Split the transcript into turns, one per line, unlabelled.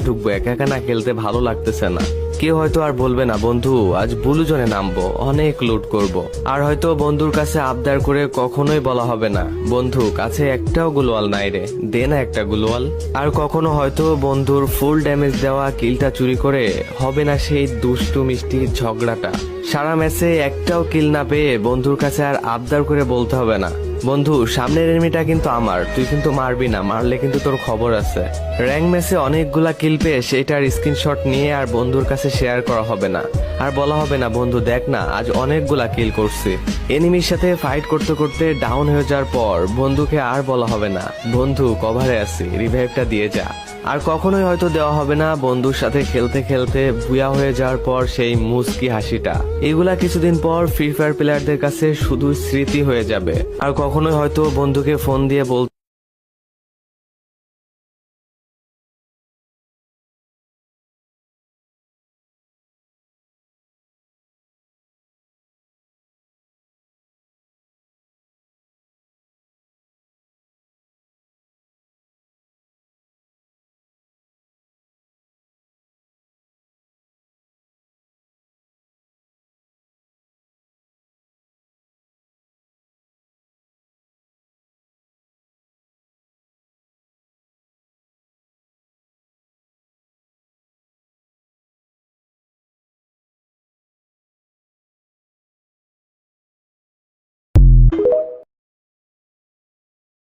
ঢুকবো, একা একা না খেলতে ভালো লাগতেছে না। কেউ হয়তো আর বলবে না বন্ধু আজ ব্লু জোনে নামবো, অনেক লুট করব। আর হয়তো বন্ধুর কাছে আবদার করে কখনোই বলা হবে না বন্ধু কাছে একটাও গ্লোয়াল নাই রে, দে না একটা গ্লোয়াল। আর কখনো হয়তো বন্ধুর ফুল ড্যামেজ দেওয়া কিলটা চুরি করে হবে না সেই দুষ্টু মিষ্টি ঝগড়াটা। সারা ম্যাচে একটাও কিল না পেয়ে বন্ধুর কাছে আর আবদার করে বলতে হবে না বন্ধু সামনের এনিমিটা কিন্তু আমার, তুই কিন্তু মারবি না, মারলে কিন্তু তোর খবর আছে। র্যাঙ্ক ম্যাচে অনেকগুলা কিল পেয়ে সেটার স্ক্রিনশট নিয়ে আর বন্ধুর কাছে শেয়ার করা হবে না, আর বলা হবে না বন্ধু দেখ না আজ অনেকগুলা কিল করছি। এনিমির সাথে ফাইট করতে করতে ডাউন হয়ে যাওয়ার পর বন্ধুকে আর বলা হবে না বন্ধু কভারে আছি, রিভাইভটা দিয়ে যা। আর কখনোই হয়তো দেওয়া হবে না বন্ধুর সাথে খেলতে খেলতে বুয়া হয়ে যাওয়ার পর সেই মুস্কি হাসিটা। এগুলা কিছুদিন পর ফ্রি ফায়ার প্লেয়ারদের কাছে শুধু স্মৃতি হয়ে যাবে। আর কখনোই হয়তো বন্ধুকে ফোন দিয়ে বলতে